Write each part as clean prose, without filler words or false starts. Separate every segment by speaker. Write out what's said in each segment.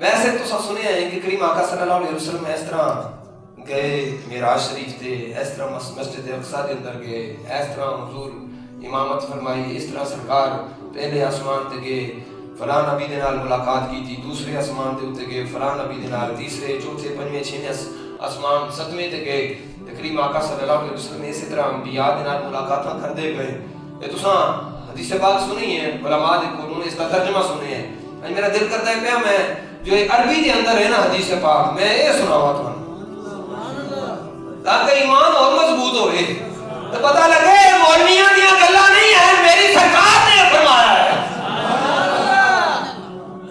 Speaker 1: ویسے تو سنے ہیں کہ کریم آقا صلی اللہ علیہ وسلم اس طرح گئے معراج شریف تے، اس طرح مسجد اقصی کے اندر گئے، اس طرح حضور امامت فرمائی، اس طرح سرکار پہلے آسمان تے گئے، فلاں نبی دے نال ملاقات کی تھی، دوسرے آسمان تے اتے گئے فلاں نبی دے نال، تیسرے چوتھے پنجویں چھویں آسمان ستویں تے گئے، کریم آقا صلی اللہ علیہ وسلم اسی طرح انبیاء دے نال ملاقاتاں کردے گئے۔ یہ تساں حدیث پاک سنی ہے، علماء دے کولوں اس کا ترجمہ سنے ہیں۔ اج میرا دل کرتا ہے پیا میں جو عربی دے اندر ہے نا حدیث پاک میں یہ سناواں تھانوں تاکہ ایمان اور مضبوط ہوئے، تو پتہ لگے مولویاں دیاں گلاں نہیں ہیں، میری سرکار نے فرمایا ہے۔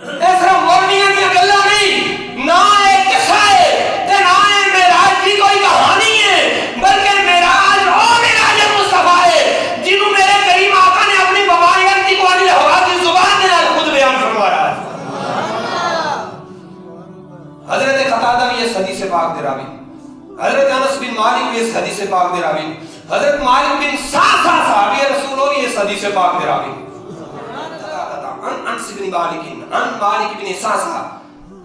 Speaker 1: اس طرح مولویاں دیاں گلاں نہیں، نہ ایک قصہ ہے تے نہ معراج کی کوئی کہانی ہے، بلکہ معراج وہ معراج مصطفیٰ ہے جنہوں میرے کریم آقا نے اپنی ببائیت کی قوانی ہوا کی زبان نے خود بیان فرمایا ہے۔ حضرت قتادہ بھی اس حدیث پاک دے راوی، حضرت انس بن مالک بھی اس حدیث پاک دے راوی، حضرت مالک بن سعسع صحابی رسول بھی اس حدیث پاک دے راوی۔ ان انس بن مالک ان مالک بن سعسع،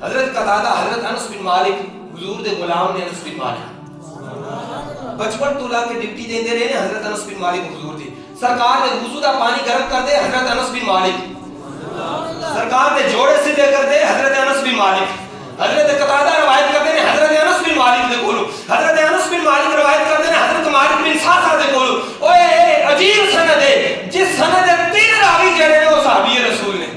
Speaker 1: حضرت قتادہ حضرت انس بن مالک حضور دے غلام نے انس بن مالک بچپن تو لا کے ڈپٹی دیندے رہے نے حضرت انس بن مالک حضور دی، سرکار نے وضو دا پانی گرم کر دے حضرت انس بن مالک، سرکار نے جوڑے سے دے کر دے حضرت انس بن مالک، حضرت قتادہ روایت کرتے ہیں حضرت انس بن مالک دے کولو، حضرت انس بن مالک روایت کرتے ہیں حضرت مالک بن سعسع دے کولو۔ اوے عجیب سند ہے جس سند دے تین راوی جڑے نے وہ صحابی رسول نے،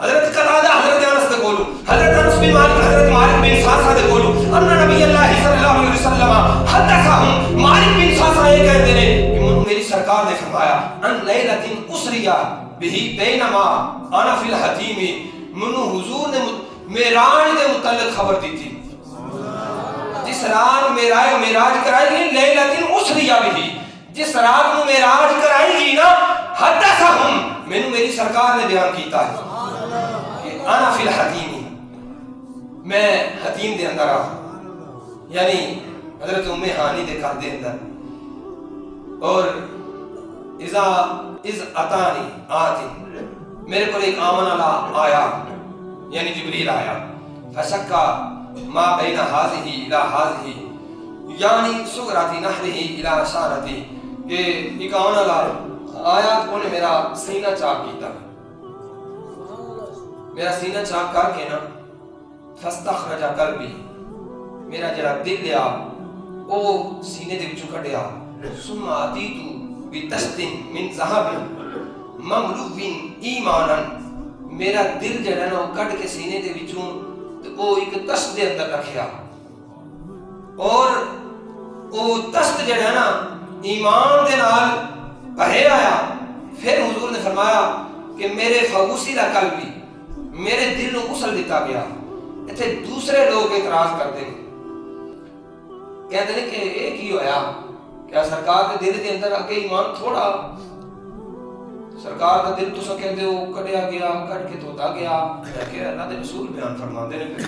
Speaker 1: حضرت قتادہ حضرت انس دے کولو، حضرت انس بن مالک حضرت مالک بن سعسع دے کولو، ان نبی اللہ صلی اللہ علیہ وسلم حدثهم، مالک بن سعسع یہ کہتے ہیں کہ میری سرکار نے فرمایا ان لیلۃ اسری بہ بینما انا فی الحتیم، منو حضور نے معراج کے متعلق خبر دی تھی، جس رات معراج کرائی گئی لیلۃ اسری بہ، جس رات کو معراج کرائی گئی نا حدثهم، مینوں میری سرکار نے بیان کیتا ہے کہ انا فی الحتیم، میں حتیم دے اندر آ، یعنی حضرت ام ہانی دے گھر دے اندر، اور اذ اتانی آتی، میرے کو ایک آمن والا آیا یعنی جبریل آیا، فشکا ما بین ہذہ الی ہذہ، یعنی صغرۃ نحرہ الی شارۃ، کہ ایک آمن والا آیا تو انہیں میرا سینہ چاک کیتا، میرا سینہ چاک کر کے نا فاستخرج قلبی، میرا جڑا دل لیا او سینے دے وچوں کڈیا، ثم اتیت بتشت من ذهب مملوء ایمانا، میرا دل جڑا نا کڈ کے سینے دے وچوں تے او ایک تشت دے اندر رکھیا، اور او تشت جڑا نا ایمان دے نال بھرے آیا۔ پھر حضور نے فرمایا کہ میرے فغسل قلبی، میرے دل نو غسل دتا گیا۔ ایتھے دوسرے لوگ اعتراض کرتے ہیں، کہتے ہیں کہ یہ کی ہویا، کیا سرکار کے دل کے اندر اگے ایمان تھوڑا، سرکار کا دل تسا کہتے ہو کڈیا گیا، کٹ کے دھوتا گیا، کہ اللہ دے رسول بیان فرماندے نے پہ،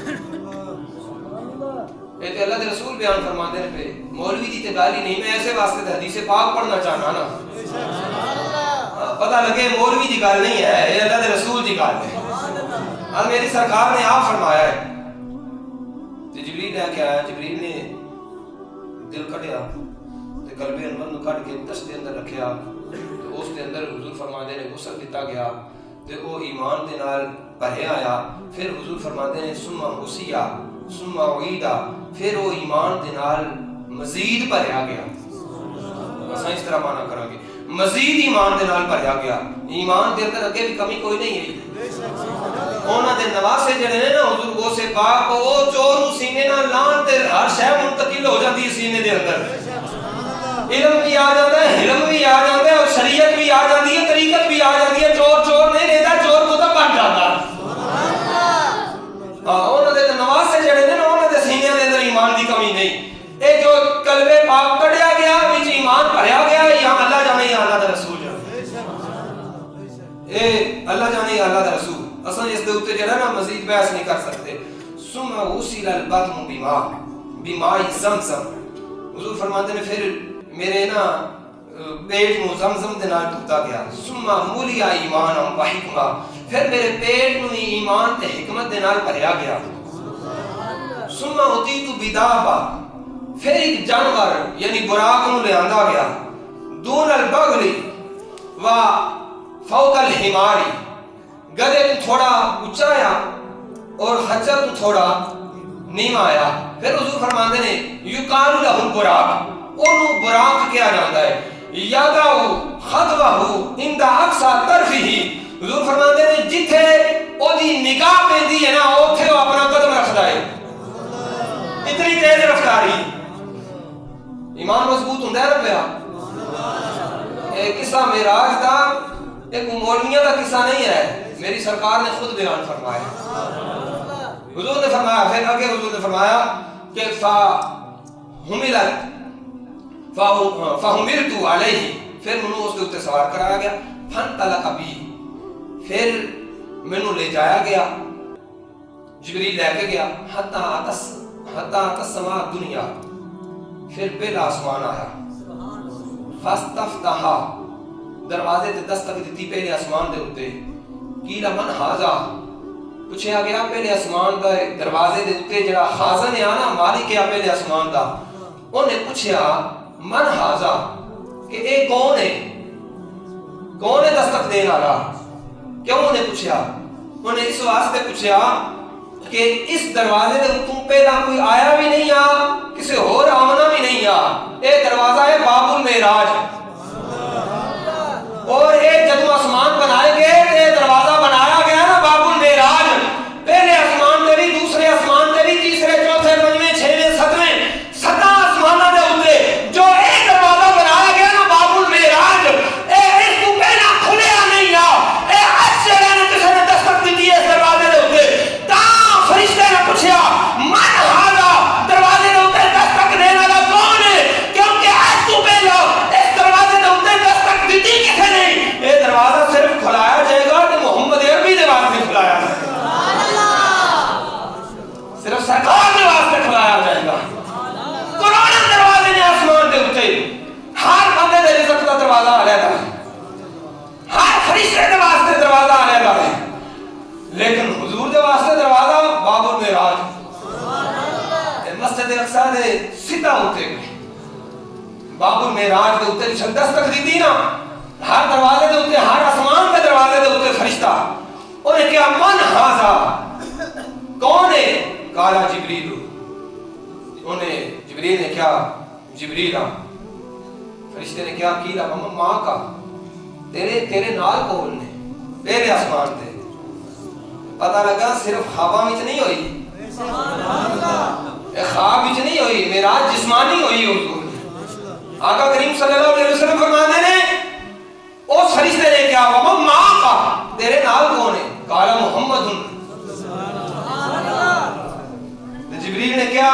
Speaker 1: یہ تے اللہ دے رسول بیان فرماندے نے پہ، مولوی دی تے گالی نہیں، میں ایسے واسطے تے حدیث پاک پڑھنا چاہنا نا، پتہ لگے مولوی دی گال نہیں ہے، یہ اللہ دے رسول دی گال ہے۔ اب میری سرکار نے آپ فرمایا ہے، تے جبریل نے کیا ہے، جبریل نے دل کٹیا تے قلب انور نو کٹ کے تشت دے اندر رکھیا، تے اس دے اندر حضور فرماندے نے غسل دتا گیا تے او ایمان دے نال بھرے آیا۔ پھر حضور فرماندے نے ثم غسیا ثم عیدا، پھر او ایمان دے نال مزید بھریا گیا، اساں اس طرح معنی کریں گے مزید ایمان دے نال بھریا گیا، ایمان دے اندر اگے بھی کمی کوئی نہیں ہے۔ انہاں دے نواسے جڑے نے نا حضور غوث پاک، او چور سینے نال لان تے ہر شے منتقل ہو جاتی ہے سینے دے اندر، علم بھی آ جاتا ہے، علم بھی آ جاتا ہے، اور شریعت بھی آ جاتی ہے، طریقت بھی آ جاتی ہے، چور چور نہیں رہتا، چور کو تو بن جاتا۔ انہاں دے نواسے جڑے نے نا انہاں دے سینے دے اندر ایمان دی کمی نہیں، اے جو قلب پاک کڈیا گیا وچ ایمان بھریا گیا، یا اللہ جانے یا اللہ دا رسول جانے، اے اللہ جانے یا اللہ دا رسول، اساں اس دے اوتے جڑا نا مزید بحث نہیں کر سکتے۔ ثم غسل البطن بماء زمزم، حضور فرماتے ہیں پھر میرے نا پیٹ نو زمزم دے نال دھوتا گیا۔ ثم ملیا ایمانا و حکما، پھر میرے پیٹ نو ایمان تے حکمت دے نال بھریا گیا. ثم اوتیت بدابا، پھر ایک جانور یعنی براق نو لے آندا گیا. دون البغل و فوق الحماری، گدے تو تھوڑا اونچا آیا اور خچر تو تھوڑا نیواں آیا. پھر حضور فرماندے نے یقال لہ البراق، اونوں براق کیا جاندا ہے. یاداؤ خطوہ عند اقصى طرفہ، حضور فرماندے نے جتھے او دی نگاہ پیندی ہے نا اوتھے وہ اپنا قدم رکھدا ہے. اتنی تیز رفتاری. ایمان مضبوط ہوندا ہے نا پیا. ایک قصہ معراج دا ایک مولویاں دا قصہ نہیں ہے، میری سرکار نے خود بیان فرمایا. حضور نے فرمایا، پھر آگے حضور نے فرمایا کہ فَحُمِلْتُ عَلَيْهِ، پھر منو اس کے اوپر سوار کرایا گیا. فَانْطَلَقَ بِي، پھر منو لے جایا گیا، جبریل لے کے گیا. حَتَّى تَسْمَعَ الدُّنْيَا، پھر پہلا آسمان آیا. فَاسْتَفْتَحَ، دروازے تے دستک دیتی پہلے آسمان دے اوتے. قِيلَ مَنْ هَذَا، پوچھا گیا پہلے آسمان دا دروازے دے اوتے جڑا خازن ہے نا مالک ہے پہلے آسمان دا، انہیں پوچھا من ہاذا، کہ اے کون ہے، کون ہے دستک دینے والا. کیوں انہیں پوچھا؟ انہیں اس واسطے پوچھا کہ اس دروازے دے تم پہلا کوئی آیا بھی نہیں آ، کسی اور آمنا بھی نہیں آ. اے دروازہ ہے باب المعراج، اور اے جدو آسمان بنائے گئے اے دروازہ بنایا گیا نا باب المعراج. پہلے آسمان دے بھی، دوسرے آسمان دے بھی، تیسرے چوتھے پنجویں چھویں ستویں ستا آسمانہ دے اوتے جو اے دروازہ بنایا گیا نا باب المعراج، اے اس کو پہلا کھلیا نہیں آ. اے اچھے نے کسی نے دستک دی ہے اس دروازے دے اوتے. تا فرشتے نے پوچھا من ہاذا، دروازے دے اوتے دستک دینے والا کون ہے؟ کیونکہ آج تو پہلا اس دروازے دے اوتے دستک دی کسے نہیں. اے دروازہ صرف کھلایا جائے گا کہ محمد عربی دے واسطے کھلایا جائے گا، صرف سرکار دے واسطے کھلایا جائے گا. قرآن دروازے نے آسمان دے اوتے، ہر بندے دے رزق دا دروازہ علیحدہ ہے، ہر فرشتے دے واسطے دروازہ علیحدہ ہے، لیکن حضور دے واسطے دروازہ باب المعراج. مسجد اقصی دے سیدھا اوتے باب المعراج دے اوتے جس دستک دیتی نا ہر دروازے دے اوتے، ہر آسمان دے دروازے دے اوتے فرشتہ. انہیں کیا من ہاذا، کون ہے؟ قالا جبریل، انہیں جبریل نے کیا جبریل آ. فرشتے نے کیا قیل ماں کا، تیرے نال کون نے؟ پہلے آسمان تے. پتہ لگا صرف خواباں وچ نہیں ہوئی، خواب وچ نہیں ہوئی، معراج جسمانی ہوئی. حضور آقا کریم صلی اللہ علیہ وسلم فرماتے نے اس فرشتے نے کیا ماں کا، تیرے نال کون ہے؟ قال محمد. جبریل نے کیا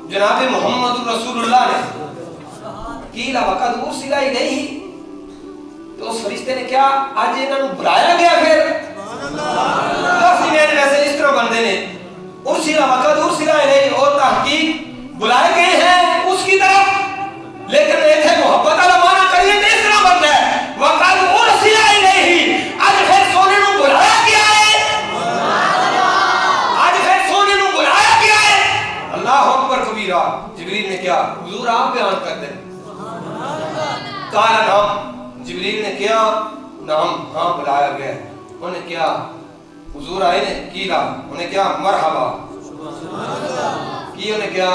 Speaker 1: جناب محمد رسول اللہ نے. قیل وقد ارسل الیہ، تو اس فرشتے نے کیا آج انہاں نوں بلایا گیا. پھر لفظ میں ویسے اس طرح بندے نے ارسل وقد ارسل الیہ، اور تحقیق بلائے گئے ہیں اس کی طرف، لیکن ایتھے محبت والا معنی کریے تو اس طرح بنتا ہے وقد ارسل الیہ. آج پھر سونے نوں بلایا گیا ہے، آج پھر سونے نوں بلایا گیا ہے. اللہ اکبر کبیرہ. جبریل نے کیا حضور آپ بیان کرتے ہیں. قال نعم، جبریل نے کیا نعم، ہاں بلایا گیا. انہیں کیا حضور آئے نے کیلا، انہیں کیا مرحبا کی. انہیں کیا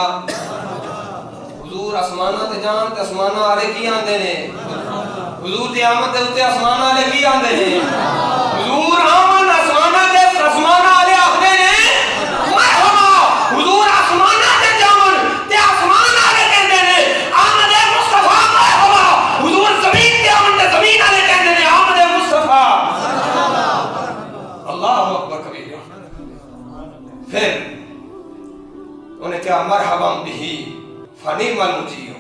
Speaker 1: حضور آسمانہ تے جان تے آسمانہ والے کی آندے نے، حضور دی آمد دے اوتے آسمانہ والے کی آندے نے. حضور آمد آسمانہ تے آسمانہ والے آکھدے نے مرحبا. حضور آسمانہ تے جان تے آسمان والے کہندے نے آمد مصطفیٰ مرحبا. حضور زمین تے آمد تے زمین والے کہندے نے آمد مصطفیٰ. اللہ اکبر کبیرہ. پھر انہیں کیا مرحبا بہی فنعم المجیب،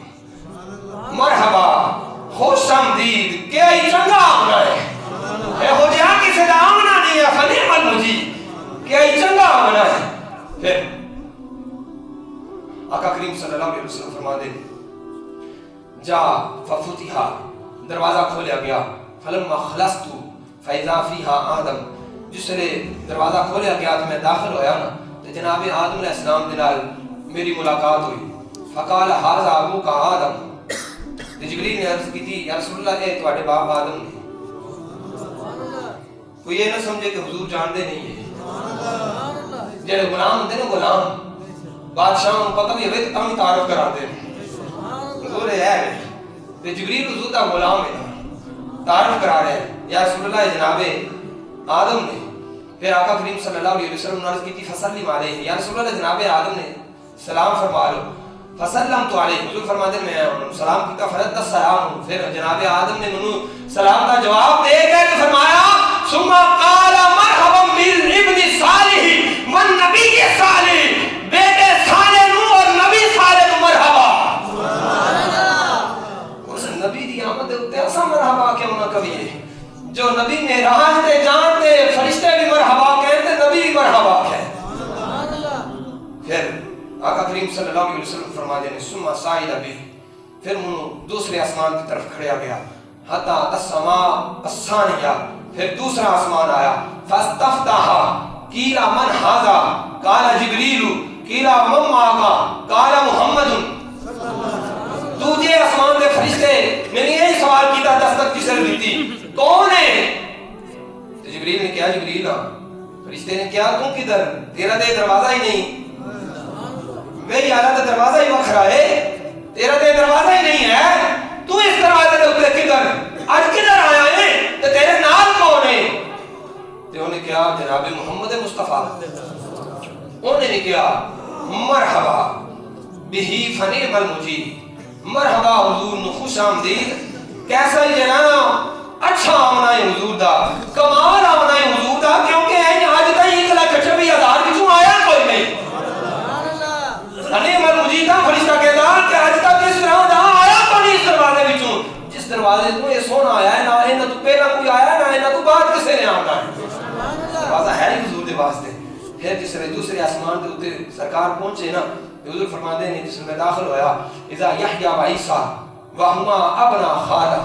Speaker 1: مرحبا خوش آمدید، کیا ہی چنگا آمنا ہے. اے ہو جہاں کسی دا آمنا نہیں ہے، فنعم المجیب، کیا ہی چنگا آمنا ہے. پھر آقا کریم صلی اللہ علیہ وسلم فرما دے جا ففتحا، دروازہ کھولیا گیا. فلما خلصت فاذا فیہا آدم، جس نے دروازہ کھولیا گیا تو میں داخل ہویا نا تو جناب آدم علیہ السلام دے نال میری ملاقات ہوئی. فقال ھذا ابوک آدم. جبریل نے عرض کی تھی یا رسول اللہ اے تواڈے باپ آدم نے. کوئی یہ نہ سمجھے کہ حضور جانتے نہیں ہے. جڑے غلام ہوندے نا غلام بادشاہ کو پتہ بھی ہوے تو تعارف کراتے ہیں حضور ہے تے جبریل حضور دا غلام ہے تعارف کرا رہے ہیں یا رسول اللہ جناب آدم نے. پھر آقا کریم صلی اللہ علیہ وسلم نے عرض کی تھی فسلم علیہ یا رسول اللہ جناب آدم نے سلام فرما لو. فسلمت علیہ حضور فرماتے ہیں میں سلام کیتا فرد السلام. پھر جناب آدم نے منو سلام کا جواب دے کے فرمایا ثم قال مرحبا بالابن صالح والنبی صالح. بیٹے صالح نو اور نبی صالح نو مرحبا. سبحان اللہ. اس نبی دی آمد تے اسا مرحبا کیوں نہ کہیے. جو نبی معراج تے جانتے فرشتے بھی مرحبا کہتے نبی بھی مرحبا کہتے. سبحان اللہ. پھر آقا کریم صلی اللہ علیہ وسلم فرماتے ہیں ثم صعد به. پھر انہوں دوسرے آسمان کی طرف کھڑیا گیا حتی السماء الثانیہ. پھر دوسرا آسمان آیا فاستفتح قیل من ھذا قال جبریل قیل من معک قال محمد. دوسرے آسمان کے فرشتے میں نے یہی سوال کیا دستک کس نے دی کون ہے. جبریل نے کہا جبریل. فرشتے نے کہا تم کدھر تیرا تے دروازہ ہی نہیں. میری حالت دروازہ ہی وکھرا ہے تیرا تے دروازہ ہی نہیں ہے. تو اس دروازے کے اوپر کدھر اج کدھر آیا ہے تے تیرے نال کون ہے. تے انہوں نے کہا جناب محمد مصطفیٰ. انہوں نے کہا مرحبا بہی فنعم المجیب. مرحبا حضور نو خوش آمدید. کیسا ہی جناب اچھا آمنا ہے حضور دا کمال آمنا ہے حضور دا کیونکہ آج تک 1,26,000 کچھوں آیا کوئی نہیں. فنعم المجیب دا فرشتہ کہتا کہ آج تک اس طرح دا آیا کوئی اس دروازے وچوں. جس دروازے تو یہ سونا آیا ہے نہ انہاں تو پہلا کوئی آیا نہ انہاں تو بعد کسے نے آنا ہے. دروازہ ہے ہی حضور دے واسطے. پھر جس نے دوسرے آسمان کے اوپر سرکار پہنچے نا حضور فرماتے ہیں جس میں داخل ہویا اذا یحییٰ و عیسیٰ وہما ابنا خالہ.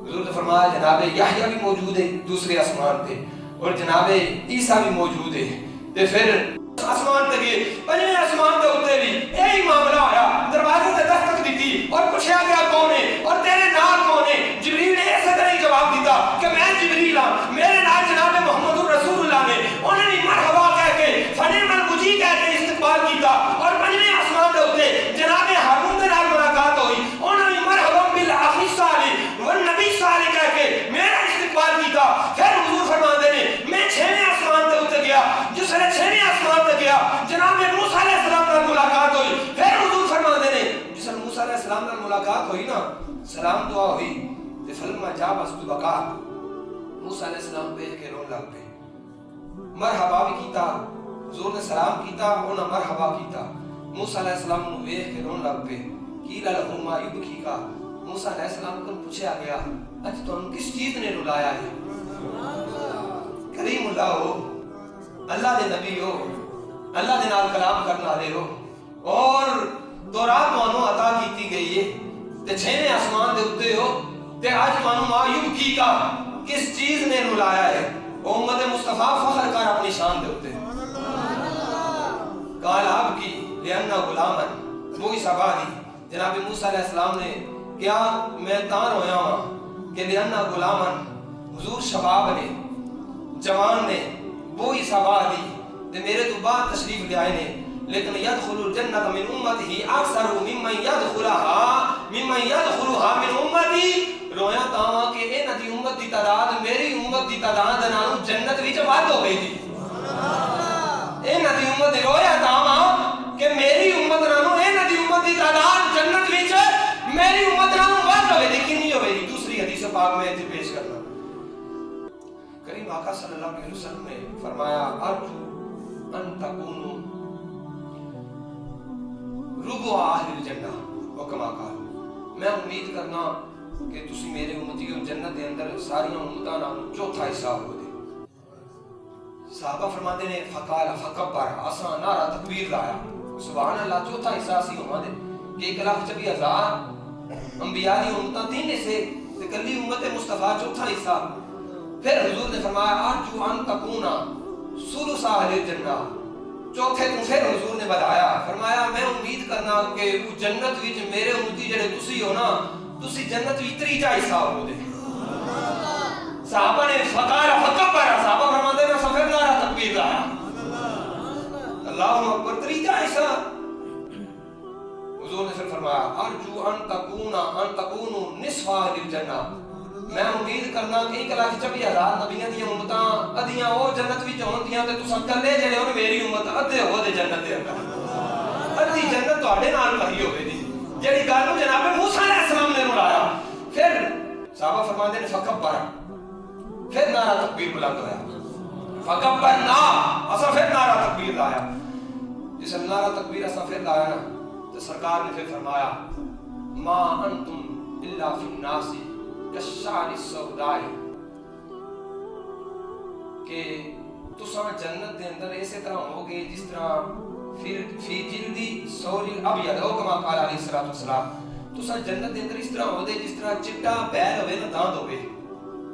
Speaker 1: حضور نے فرمایا جناب یحییٰ بھی موجود ہے دوسرے آسمان پہ اور جناب عیسیٰ بھی موجود ہے. تے پھر آسمان تے گئے پنجویں آسمان تے اوتے بھی یہی معاملہ آیا. دروازے تے دستک دی اور پوچھا گیا کون ہے اور تیرے نال کون ہے. جبریل نے ایسے طرح ہی جواب دیتا کہ میں جبریل ہوں. میرے نال جناب محمد رسول اللہ نے انہوں نے مرحبا کہہ کے فنعم المجیب کہہ کے استقبال کیتا. اور پنجویں آسمان تے اوتے جناب ہارون دے نال ملاقات ہوئی. انہوں نے مرحبا بالاخ الصالح والنبی صالح کہہ کے میرا استقبال کیتا. پھر حضور فرماتے ہیں میں 6ویں آسمان تے اوتے گیا. جس نے 6ویں آسمان تے گیا جناب موسیٰ علیہ السلام نال ملاقات ہوئی. پھر حضور فرماتے ہیں جس نے موسیٰ علیہ السلام نال ملاقات ہوئی نا سلام دعا ہوئی تے فلما جاوزت بکا. موسیٰ علیہ السلام بیٹھ کے رون لگ پے. مرحبا بھی کیتا حضور نے سلام کیتا انہاں مرحبا کیتا. موسیٰ علیہ السلام نو بیٹھ کے رون لگ پے. قیل لہ ما یبکیکا. موسیٰ علیہ السلام کو پوچھا گیا اج تم کس چیز نے رلایا ہے. کریم اللہ ہو اللہ دے نبی ہو اللہ دے نال کلام کرنا والے ہو اور تورات تانوں عطا کیتی گئی ہے تے 6ویں آسمان دے اوتے ہو تے اج تانوں ما یبکیکا کس چیز نے رلایا ہے. امت مصطفیٰ فخر کر اپنی شان دے اوتے. قال اب کی لأن غلاما وہی سبادی. جناب موسیٰ علیہ السلام نے کیا میں تاں رویا ہوں کہ لأن غلاما حضور شباب نے جوان نے وہی سبادی تے میرے تو بعد تشریف لے آئے نے لیکن يدخل الجنة من امته اکثر ممن يدخلها من امتی. رویا تاں کہ انہاں دی امت دی تعداد میری امت دی تعداد نالوں جنت وچ ود ہو گئی تھی. انہاں دی امت دی رویا تاں کہ میری امت نالوں انہاں دی امت دی تعداد جنت وچ میری امت نالوں ود ہوئی تھی. کتنی ہوئی تھی دوسری حدیث پاک میں ایتھے پیش کرنا. کریم آقا صلی اللہ علیہ وسلم نے فرمایا ارجو ان تکونوا ربع اہل الجنہ وکما قال. میں امید کرنا کہ تسی میرے امتی ہو جنت دے اندر ساری امتاں نال چوتھا حصہ ہو دے. صحابہ فرماتے ہیں فقال فکبر اساں نعرہ تکبیر لایا سبحان اللہ چوتھا حصہ سی ہوا دے کہ 1,26,000 انبیاء دی امتاں 3 حصے تے کلی امت مصطفیٰ چوتھا حصہ. پھر حضور نے فرمایا ارجو ان تکونا ثلث اہل الجنہ. چوتھے تو پھر حضور نے بتایا فرمایا میں امید کرنا کہ وہ جنت وچ میرے امتی جڑے تسی ہو نا تسی جنت وچ تریجا حصہ ہو دے. صحابہ نے فقار فکبر صحابہ فرماتے ہیں سفر نعرہ تکبیر لایا اللہ اکبر تریجا حصہ. حضور نے پھر فرمایا ارجو ان تکونوا نصف اہل الجنہ. میں امید کرنا کہ 1,24,000 نبیوں دی امتاں ادیاں او جنت وچ ہوندیاں تے تساں کلے جڑے ہو میری امت ادھے ہو دے جنت دے اندر. ادھی جنت تواڈے نال بھری ہوے دی جڑی گل جناب موسیٰ علیہ السلام نے رلایا. پھر صحابہ فرماتے ہیں فکبر پھر نعرہ تکبیر بلند ہویا فکبرنا اسا پھر نعرہ تکبیر لایا. جس نعرہ تکبیر اسا پھر لایا نا تو سرکار نے پھر فرمایا ما انتم الا فی الناس کالشعر السوداء کہ تساں جنت دے اندر اسی طرح ہوگے جس طرح فی جلدی سوری ابیض او کما قال علیہ الصلوۃ والسلام. تساں جنت دے اندر اس طرح ہوندے جس طرح چٹا بیل ہوے نا داند ہوے.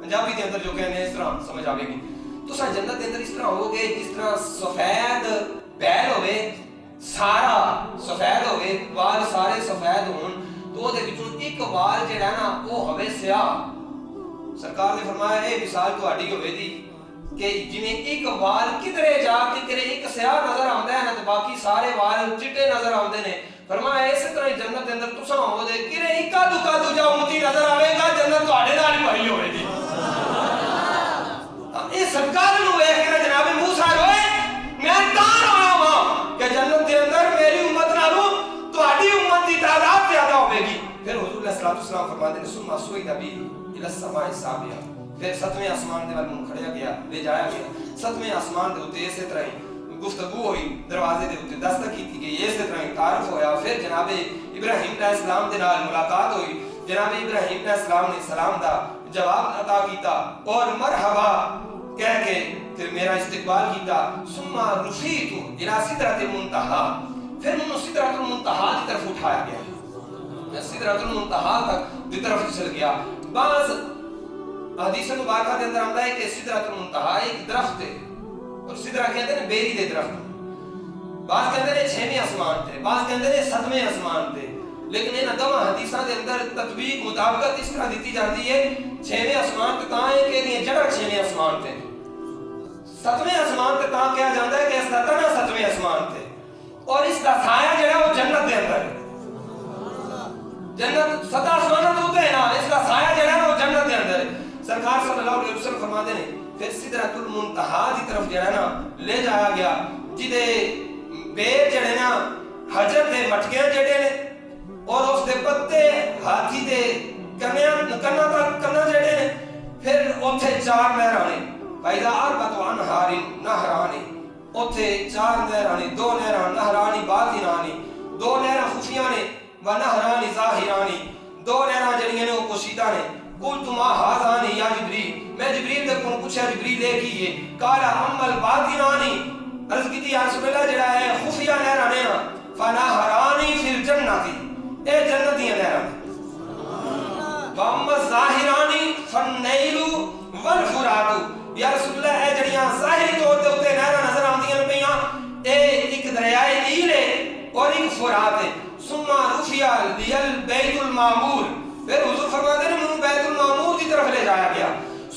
Speaker 1: پنجابی دے اندر جو کہنے ہیں اس طرح سمجھ آوے گی. تساں جنت دے اندر اس طرح ہوگے جس طرح سفید بیل ہوے سارا سفید ہوے وال سارے سفید ہون تو دے وچوں ایک وال جڑا نا او ہوے سیاہ. سرکار نے فرمایا اے مثال تہاڈی ہوے دی کہ جویں ایک وال کدھرے جا کے کرے ایک سیاہ نظر آندا ہے نا تے باقی سارے وال چٹے نظر آندے نے. فرمایا اسی طرح جنت دے اندر تساں ہو دے کرے اکا دکا دوجا امتی نظر آوے گا جنت تہاڈے نال ہی بھری ہوے گی. اے سرکار نو ویکھ کے جناب موسیٰ روئے میں تاں رویا ہاں کہ جنت دے اندر میری امت نالوں تہاڈی امت دی تعداد زیادہ ہوے گی. پھر حضور علیہ الصلوۃ والسلام فرماتے ہیں ثم سئل نبی الی السماء السابعہ. پھر 7ویں آسمان دے ول کھڑیا گیا لے جایا گیا. 7ویں آسمان دے اوتے اسی طرح ہی گفتگو ہوئی دروازے دے اوتے دستک کیتی گئی اسی طرح ہی تعارف ہویا. پھر جناب ابراہیم علیہ السلام دے نال ملاقات ہوئی. جناب ابراہیم علیہ السلام نے سلام دا جواب عطا کیتا اور مرحبا کہہ کے پھر میرا استقبال کیتا. ثم رفیت الی سدرۃ المنتہی. پھر منو سدرۃ المنتہی کی طرف اٹھایا گیا. میں سدرۃ المنتہی تک کی طرف چل گیا. بعض حدیث مبارکہ کے اندر آتا ہے کہ سدرۃ المنتہی ایک درخت ہے اور سدرہ کہتے ہیں بیری دے درخت. بعض کہتے ہیں 6ویں آسمان تے بعض کہتے ہیں 7ویں آسمان تے. لیکن ان دونوں حدیثاں دے اندر تطبیق مطابقت اس طرح دیتی جاتی ہے 6ویں آسمان تے تاں ہے کہ یہ جڑا 6ویں آسمان تے 7ویں آسمان تے تاں کہا جاتا ہے کہ اس دا تنا 7ویں آسمان تے اور اس دا سایہ جڑا وہ جنت دے اندر ہے. جنت 7 آسمانوں تے ہوتے ہیں نا اس دا سایہ جڑا ہے وہ جنت دے اندر ہے. سرکار صلی اللہ علیہ وسلم فرماتے ہیں پھر سدرۃ المنتہی کی طرف جڑا نا لے جایا گیا جدے بیر جڑے نا حجر دے مٹکے جڑے نے اور اس دے پتے ہاتھی دے کنا جڑے نے. پھر اوتھے 4 نہراں نے فائدہ اربعۃ انہار نہران. اوتھے 4 نہراں نے 2 نہراں نہران باطنان 2 نہراں خفیہ نے و نہران ظاہران 2 نہراں جڑیاں نے وہ پوشیدہ نے. قلت ما هذان یا جبریل. میں جبریل دے کوں پوچھا جبریل ہے کی ہے قال اما الباطنان. عرض کی یا رسول اللہ جڑا ہے خفیہ نہراں نے فنہران فی الجنۃ اے جنت دی نہراں. واما الظاہران فالنیل والفرات. یا رسول اللہ اے جڑیاں ظاہری طور تے اوتے نہراں نظر آندیاں پیاں اے ایک دریائے نیل ہے اور ایک فرات ہے. ثم رفع لی البیت المعمور. پھر حضور فرماتے ہیں منو بیت المعمور کی طرف لے جایا گیا.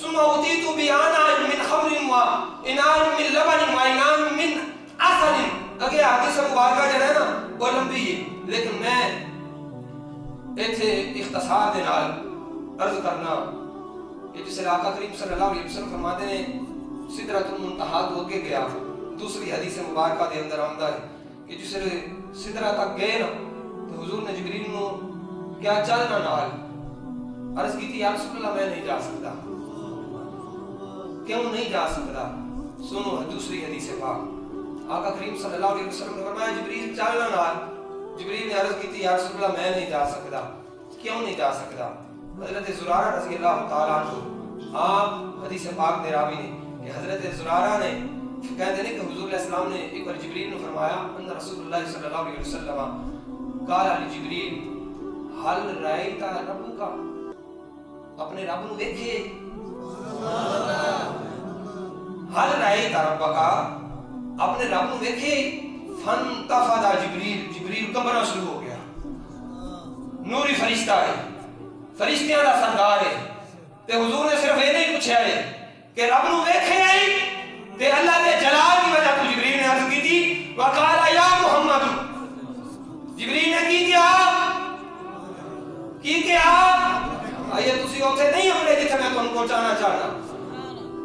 Speaker 1: ثم اوتیت بآناء من خمر و اناء من لبن و اناء من عسل. اگے حدیث مبارکہ جو ہے نا وہ لمبی ہے لیکن میں ایتھے اختصار دے نال عرض کرنا کہ جسے آقا کریم صلی اللہ علیہ وسلم فرماتے ہیں سدرۃ المنتہی تو اگے گیا. دوسری حدیث مبارکہ دے اندر آمدہ ہے کہ جسے سدرہ تک گئے نا تو حضور نے جبریل نو کیا چلنا نال عرض کی تھی یا رسول اللہ میں نہیں جا سکتا. کیوں نہیں جا سکتا؟ سنو دوسری حدیث پاک آقا کریم صلی اللہ علیہ وسلم نے فرمایا جبریل چلنا نال. جبریل نے عرض کی تھی یا رسول اللہ میں نہیں جا سکتا. کیوں نہیں جا سکتا؟ حضرت زرارہ رضی اللہ تعالیٰ عنہ آپ حدیث پاک دے راوی نے کہ حضرت زرارہ نے کہتے ہیں کہ حضور علیہ السلام نے ایک بار جبریل نے فرمایا ان رسول اللہ صلی اللہ علیہ وسلم قال علی جبریل حل رائتا ربو کا. اپنے رب نو دیکھے حل رہی رب کا اپنے رب نو ویکھے فانتفض جبریل کمبنا شروع ہو گیا. نوری فرشتہ ہے, فرشتیاں دا سردار ہے, تے حضور نے صرف یہ نہیں پوچھا ہے کہ رب نو ویکھے آئی تے اللہ دے جلال کی وجہ تو جبریل نے عرض کی تھی وقال یا محمد. جبریل نے کی کیا آئیے تسی اوتھے نہیں ہمیں جتھے میں تم کو چاہنا چاہنا.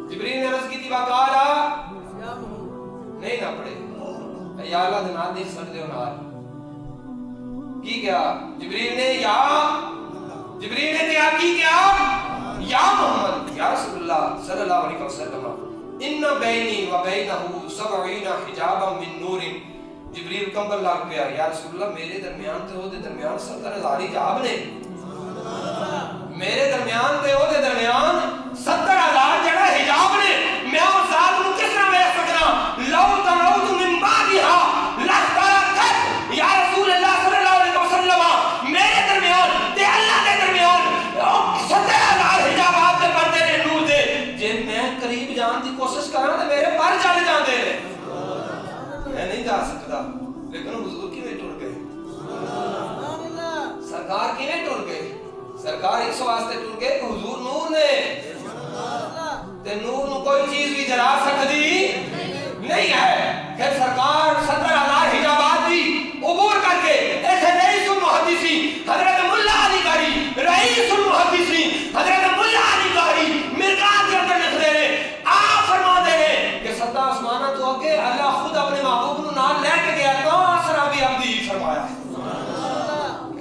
Speaker 1: جبریل نے عرض کی تھی وقال نہیں نہ پڑے یا اللہ دے نال نہیں سکتے ہو نال کی کیا جبریل نے کیا کی کیا یا محمد یا رسول اللہ صلی اللہ علیہ وسلم ان بینی و بینہ 70 حجابا من نور. جبریل کمبل لگ پیا یا رسول اللہ میرے درمیان تے او دے درمیان 70,000 حجاب نے, میرے درمیان تے او دے درمیان 70,000 جڑا حجاب نے. میں اس ذات نو کس طرح ویکھ سکنا لو تنوت من بعدها لاخترقت یا رسول اللہ صلی اللہ علیہ وسلم میرے درمیان تے اللہ دے درمیان 70,000 حجابات دے پردے نے نور دے. جے میں قریب جان دی کوشش کراں تے میرے پر چل جاندے نے. میں نہیں جا سکتا لیکن حضور کیویں ٹر گئے, سرکار کیویں ٹر گئے. سرکار اس واسطے ٹر گئے کہ حضور نور نے تے نور نو کوئی چیز بھی جلا سکتی نہیں ہے. پھر سرکار 70,000 حجابات بھی عبور کر کے ایسے رئیس المحدثین حضرت ملا علی قاری رئیس المحدثین حضرت ملا علی قاری مرکات کے اندر لکھ دے رہے آپ فرما دے رہے کہ 7 آسمانہ تو آگے اللہ خود اپنے محبوب نو نال لے کے گیا تو آسرا بھی عبدی فرمایا ہے.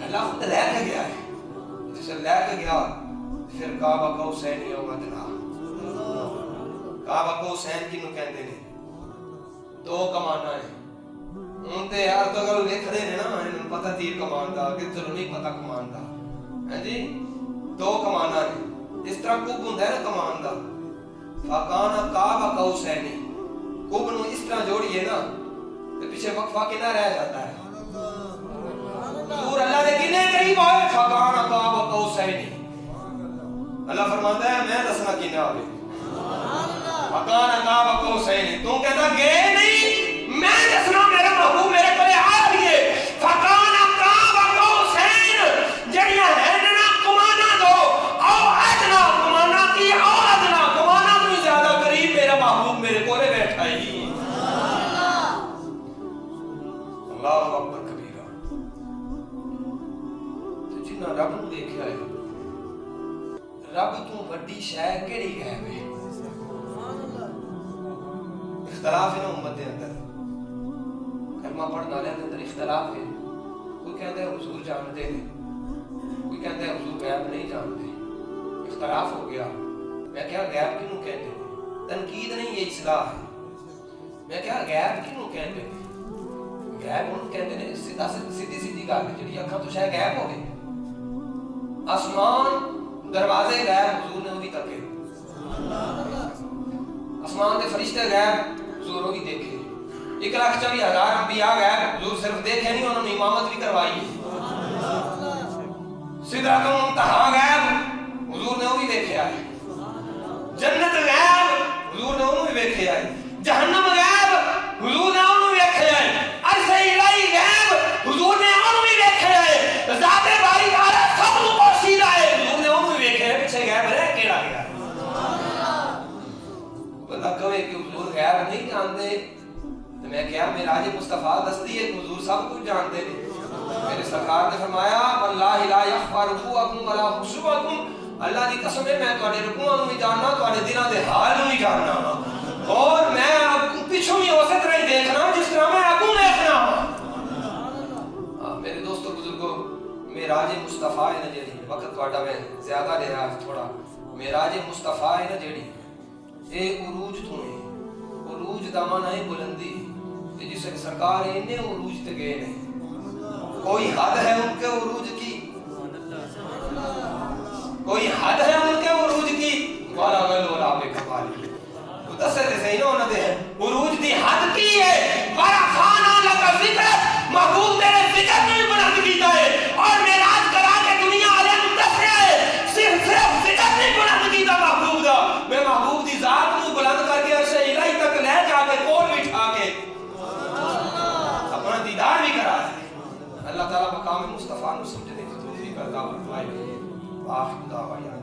Speaker 1: اللہ خود لے کے گیا ہے, جسے لے کے گیا پھر کعبہ کو حسین یوم ادنا. کعبہ کو حسین کی نو کہندے نے دو کمانا ہے. ہن تے یار تو گل ویکھ رہے نے نا انہوں پتہ تیر کمان دا کہ چلو نہیں پتہ کمان دا ہے جی. دو کمانا ہے اس طرح کوب ہوندا ہے نا کمان دا. فکان کعبہ کو حسین کوب نو اس طرح جوڑیے نا تے پیچھے وقفہ کنا رہ جاتا ہے. حضور اللہ دے کنے قریب آئے فکان کعبہ کو حسین. اللہ فرماتا ہے میں دسنا کنے آئے فکان کعبہ کو حسین. تو کہتا گئے نہیں میں دسنا میرا محبوب میرے پلے آ رہی ہے. فکان کعبہ کو حسین جڑیاں ہے نا کمانا دو او ادنا کمانا کی او ادنا کمانا تو زیادہ قریب میرا محبوب میرے کولے بیٹھا ہی. اللہ اکبر کبیرہ. تو جنہ رب نو دیکھیا ہے رب تو وڈی شے کیڑی ہے وے. اختلاف ہے نا امت دے اندر, کلمہ پڑھنے والے دے اندر اختلاف ہے. کوئی کہتا ہے حضور جانتے ہیں, کوئی کہتا ہے حضور غیب نہیں جانتے. اختلاف ہو گیا. میں کیا غیب کیوں کہتے ہیں؟ تنقید نہیں یہ اصلاح ہے. میں کیا غیب کیوں کہتے ہیں؟ غیب ان کہتے ہیں سیدھی گل ہے جڑی اکھاں تو شاید غیب ہو گئی. آسمان دروازے غیب حضور نے وہ بھی تکے, آسمان دے فرشتے غیب حضور وہ بھی دیکھے. 1,40,000 انبیاء غیب حضور صرف دیکھے نہیں انہوں نے امامت بھی کروائی. سدرۃ المنتہا غیب حضور نے وہ بھی دیکھا ہے. جنت غیب حضور نے انہوں بھی دیکھا ہے. جہنم غیب حضور نے انہوں بھی دیکھا ہے. عرش الہی غیب حضور نے انہوں بھی دیکھا ہے. ذات باری تعالی سب کو پوشیدہ ہے حضور نے انہوں بھی دیکھا ہے. پیچھے غیب رہ کیڑا گیا بندہ کہے کہ حضور غیب نہیں جانتے تو میں کیا معراج مصطفیٰ دستی ہے کہ حضور سب کچھ جانتے ہیں. میرے سرکار نے فرمایا واللہ لا یخفى رکوعکم ولا خشوعکم. اللہ دی قسم ہے میں تواڈے رکوعاں نوں بھی جاننا, تواڈے دلاں دے حال نوں بھی جاننا, اور میں پیچھوں بھی اسی طرح ہی دیکھنا جس طرح میں اگوں دیکھنا. میرے دوستو بزرگو معراج مصطفیٰ ہے نا جیڑی وقت تواڈا میں زیادہ لے رہا تھوڑا. معراج مصطفیٰ ہے نا جیڑی اے عروج تو ہے. عروج دا معنی ہے بلندی. جس سرکار انہیں عروج تے گئے نہیں, کوئی حد ہے ان کے عروج کی, کوئی حد ہے ان کے عروج کی. والا غلو لا بے کمالی متصل سے ہی انہوں نے عروج دی حد کی ہے. ورفعنا لک ذکرک محبوب تیرے ذکر میں بلند کیتا ہے اور معراج کرا کے دنیا والے نوں دسیا ہے صرف ذکر نہیں بلند کیتا محبوب دا کے اپنا دیدار بھی کرا ہے. اللہ تعالیٰ مقام مصطفیٰ نو سمجھنے کی توفیق عطا فرمائے. آخر دعوانا